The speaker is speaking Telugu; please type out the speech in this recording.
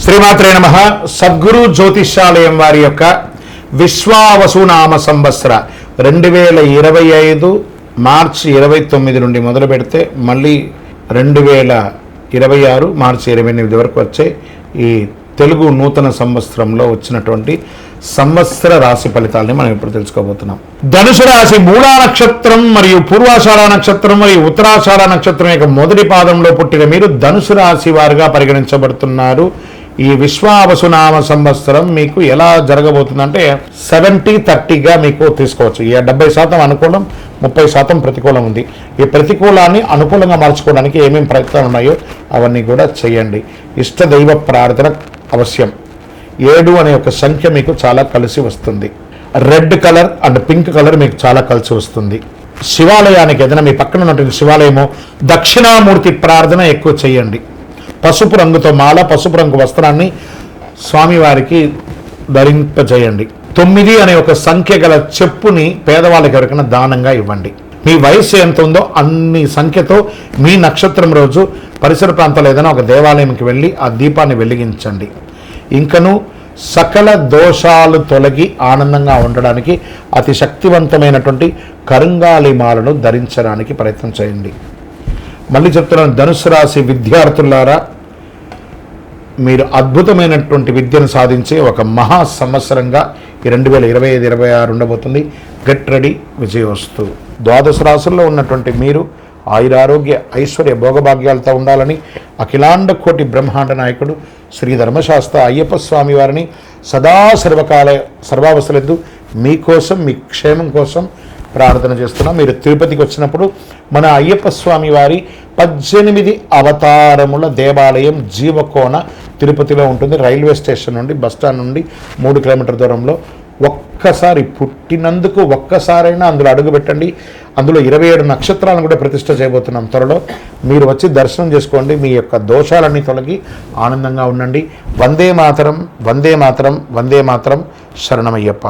శ్రీమాత్రే నమః. సద్గురు జ్యోతిష్యాలయం వారి యొక్క విశ్వావసునామ సంవత్సర 2025 మార్చి 29 నుండి మొదలు పెడితే మళ్ళీ 2026 మార్చి 28 వరకు వచ్చే ఈ తెలుగు నూతన సంవత్సరంలో వచ్చినటువంటి సంవత్సర రాశి ఫలితాలని మనం ఇప్పుడు తెలుసుకోబోతున్నాం. ధనుసు రాశి మూలా నక్షత్రం మరియు పూర్వాషాఢ నక్షత్రం మరియు ఉత్తరాషాఢ నక్షత్రం యొక్క మొదటి పాదంలో పుట్టిన మీరు ధనుసు రాశి వారుగా పరిగణించబడుతున్నారు. ఈ విశ్వావసునామ సంవత్సరం మీకు ఎలా జరగబోతుందంటే 70-30గా మీకు తీసుకోవచ్చు. ఈ 70% అనుకూలం, 30% ప్రతికూలం ఉంది. ఈ ప్రతికూలాన్ని అనుకూలంగా మార్చుకోవడానికి ఏమేమి ప్రయత్నాలు ఉన్నాయో అవన్నీ కూడా చేయండి. ఇష్ట దైవ ప్రార్థన అవశ్యం. 7 అనే ఒక సంఖ్య మీకు చాలా కలిసి వస్తుంది. Red colour and pink colour మీకు చాలా కలిసి వస్తుంది. శివాలయానికి ఏదైనా మీ పక్కన ఉన్నటువంటి శివాలయము దక్షిణామూర్తి ప్రార్థన ఎక్కువ చేయండి. పసుపు రంగుతో మాల, పసుపు రంగు వస్త్రాన్ని స్వామివారికి ధరింపజేయండి. 9 అనే ఒక సంఖ్య గల చెప్పుని పేదవాళ్ళకి ఎవరికైనా దానంగా ఇవ్వండి. మీ వయసు ఎంత ఉందో అన్ని సంఖ్యతో మీ నక్షత్రం రోజు పరిసర ప్రాంతాల్లో ఏదైనా ఒక దేవాలయంకి వెళ్ళి ఆ దీపాన్ని వెలిగించండి. ఇంకను సకల దోషాలు తొలగి ఆనందంగా ఉండడానికి అతి శక్తివంతమైనటువంటి కరుంగాలి మాలను ధరించడానికి ప్రయత్నం చేయండి. మళ్ళీ చెప్తున్నాను, ధనుసు రాశి విద్యార్థులారా, మీరు అద్భుతమైనటువంటి విద్యను సాధించే ఒక మహా సంవత్సరంగా ఈ 2025-26 ఉండబోతుంది. గెట్ రెడీ, విజయోస్తు. ద్వాదశ రాశుల్లో ఉన్నటువంటి మీరు ఆయురారోగ్య ఐశ్వర్య భోగభాగ్యాలతో ఉండాలని అఖిలాండ కోటి బ్రహ్మాండ నాయకుడు శ్రీ ధర్మశాస్త్ర అయ్యప్ప స్వామి వారిని సదా సర్వావస్థలందు మీకోసం, మీ క్షేమం కోసం ప్రార్థన చేస్తున్నాం. మీరు తిరుపతికి వచ్చినప్పుడు మన అయ్యప్ప స్వామి వారి 18 అవతారముల దేవాలయం జీవకోన తిరుపతిలో ఉంటుంది. రైల్వే స్టేషన్ నుండి, బస్టాండ్ నుండి 3 కిలోమీటర్ దూరంలో. ఒక్కసారి పుట్టినందుకు ఒక్కసారైనా అందులో అడుగు పెట్టండి. అందులో 27 నక్షత్రాలను కూడా ప్రతిష్ఠ చేయబోతున్నాం త్వరలో. మీరు వచ్చి దర్శనం చేసుకోండి. మీ యొక్క దోషాలన్నీ తొలగి ఆనందంగా ఉండండి. వందే మాతరం, వందే మాతరం, వందే మాతరం. శరణమయ్యప్ప.